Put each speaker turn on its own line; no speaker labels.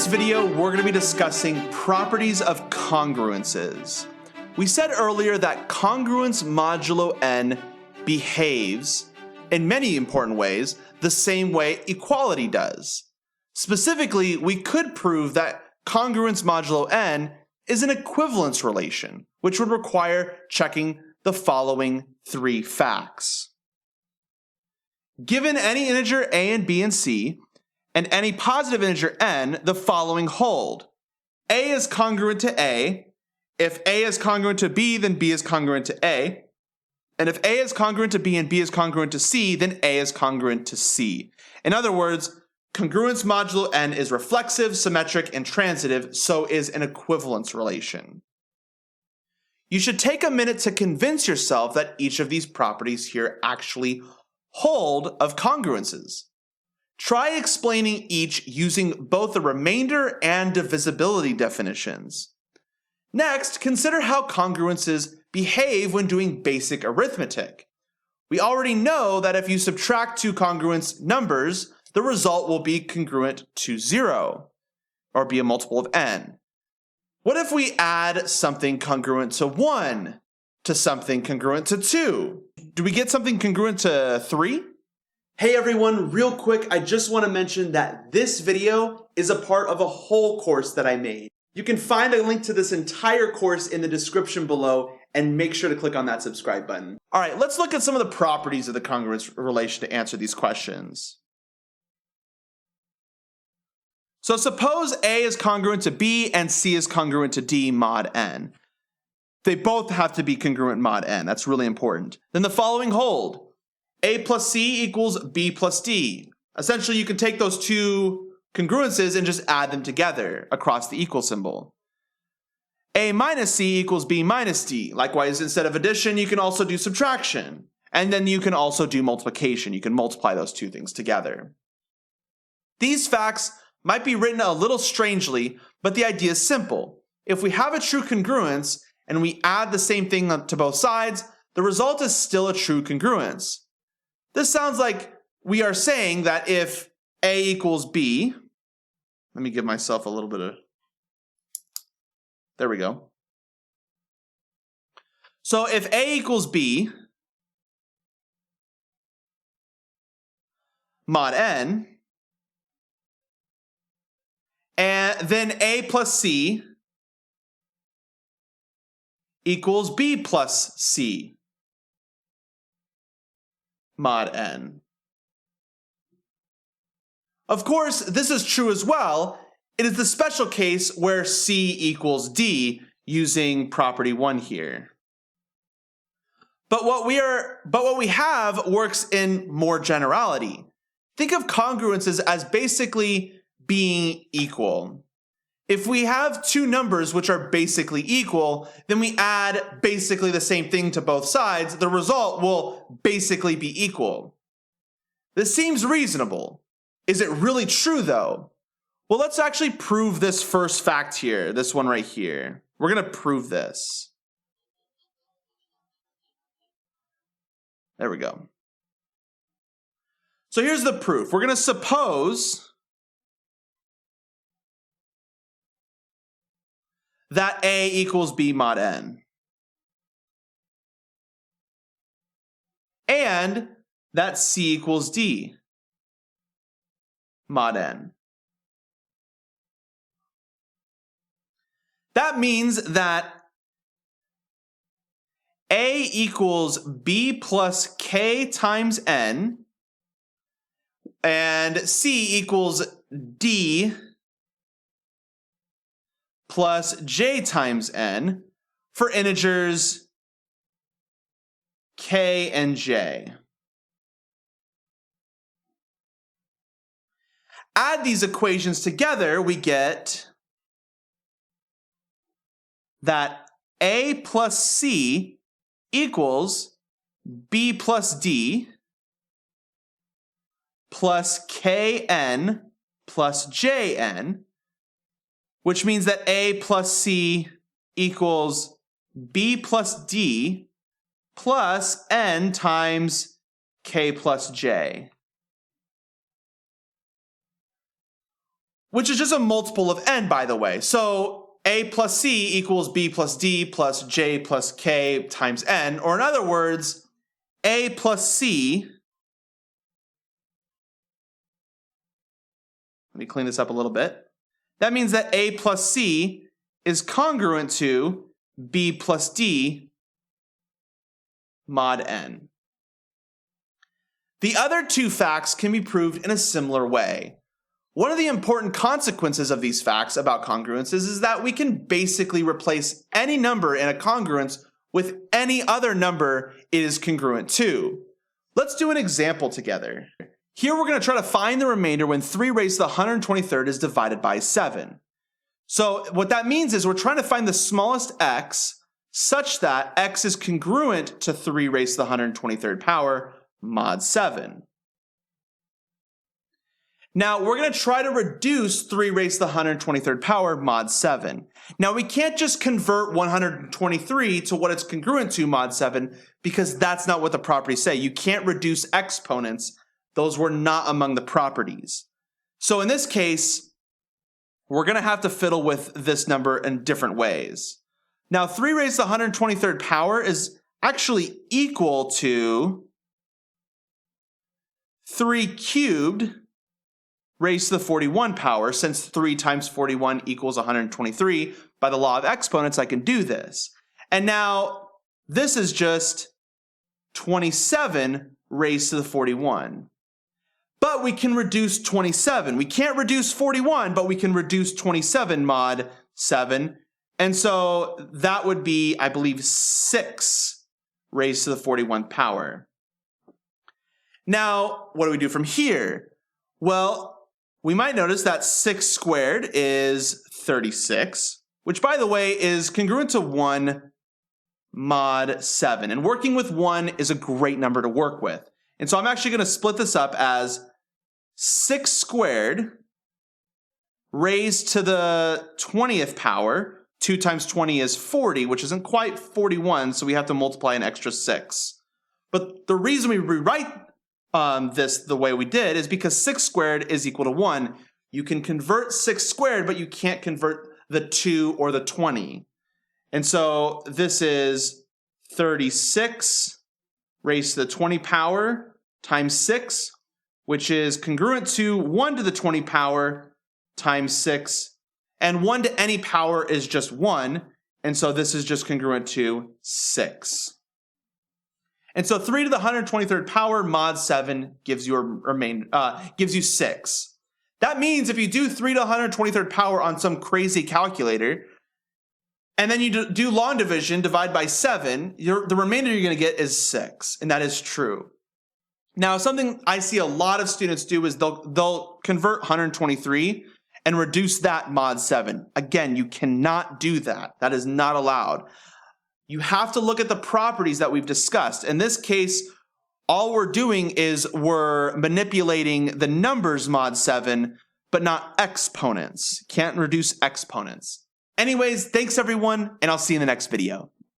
this video, we're going to be discussing properties of congruences. We said earlier that congruence modulo n behaves, in many important ways, the same way equality does. Specifically, we could prove that congruence modulo n is an equivalence relation, which would require checking the following three facts. Given any integer a and b and c, and any positive integer n, the following hold. A is congruent to a. If a is congruent to b, then b is congruent to a. And if a is congruent to b and b is congruent to c, then a is congruent to c. In other words, congruence modulo n is reflexive, symmetric, and transitive, so is an equivalence relation. You should take a minute to convince yourself that each of these properties here actually hold of congruences. Try explaining each using both the remainder and divisibility definitions. Next, consider how congruences behave when doing basic arithmetic. We already know that if you subtract two congruent numbers, the result will be congruent to 0, or be a multiple of n. What if we add something congruent to 1 to something congruent to 2? Do we get something congruent to 3? Hey everyone, real quick, I just want to mention that this video is a part of a whole course that I made. You can find a link to this entire course in the description below and make sure to click on that subscribe button. All right, let's look at some of the properties of the congruence relation to answer these questions. So suppose A is congruent to B and C is congruent to D mod n. They both have to be congruent mod n. That's really important. Then the following hold. A plus C equals B plus D. Essentially, you can take those two congruences and just add them together across the equal symbol. A minus C equals B minus D. Likewise, instead of addition, you can also do subtraction. And then you can also do multiplication. You can multiply those two things together. These facts might be written a little strangely, but the idea is simple. If we have a true congruence and we add the same thing to both sides, the result is still a true congruence. This sounds like we are saying that if A equals B, let me give myself a little bit of, there we go. So if A equals B, mod n, and then A plus C equals B plus C, mod n. Of course, this is true as well. It is the special case where C equals D using property 1 here. But what we have works in more generality. Think of congruences as basically being equal. If we have two numbers which are basically equal, then we add basically the same thing to both sides. The result will basically be equal. This seems reasonable. Is it really true though? Well, let's actually prove this first fact here, this one right here. We're going to prove this. There we go. So here's the proof. We're going to suppose that A equals B mod n. And that C equals D mod n. That means that A equals B plus K times n and C equals D plus J times n for integers K and J. Add these equations together, we get that A plus C equals B plus D plus Kn plus Jn, which means that A plus C equals B plus D plus N times K plus J. which is just a multiple of n, by the way. So a plus c equals b plus d plus j plus k times n, or in other words, a plus c. Let me clean this up a little bit. That means that a plus c is congruent to b plus d mod n. The other two facts can be proved in a similar way. One of the important consequences of these facts about congruences is that we can basically replace any number in a congruence with any other number it is congruent to. Let's do an example together. Here we're going to try to find the remainder when 3 raised to the 123rd is divided by 7. So what that means is we're trying to find the smallest x such that x is congruent to 3 raised to the 123rd power mod 7. Now we're going to try to reduce 3 raised to the 123rd power mod 7. Now we can't just convert 123 to what it's congruent to mod 7 because that's not what the properties say. You can't reduce exponents. Those were not among the properties. So in this case, we're going to have to fiddle with this number in different ways. Now 3 raised to the 123rd power is actually equal to 3 cubed raised to the 41 power. Since 3 times 41 equals 123, by the law of exponents, I can do this. And now this is just 27 raised to the 41. But we can reduce 27. We can't reduce 41, but we can reduce 27 mod 7. And so that would be, I believe, 6 raised to the 41 power. Now, what do we do from here? Well, we might notice that 6 squared is 36, which, by the way, is congruent to 1 mod 7. And working with 1 is a great number to work with. And so I'm actually going to split this up as 6 squared raised to the 20th power. 2 times 20 is 40, which isn't quite 41, so we have to multiply an extra 6. But the reason we rewrite this the way we did is because 6 squared is equal to 1. You can convert 6 squared, but you can't convert the 2 or the 20. And so this is 36 raised to the 20 power times 6, which is congruent to 1 to the 20 power times 6. And 1 to any power is just 1. And so this is just congruent to 6. And so 3 to the 123rd power mod 7 gives you 6. That means if you do 3 to the 123rd power on some crazy calculator, and then you do long division, divide by 7, the remainder you're going to get is 6. And that is true. Now, something I see a lot of students do is they'll convert 123 and reduce that mod 7. Again, you cannot do that. That is not allowed. You have to look at the properties that we've discussed. In this case, all we're doing is we're manipulating the numbers mod 7, but not exponents. Can't reduce exponents. Anyways, thanks everyone, and I'll see you in the next video.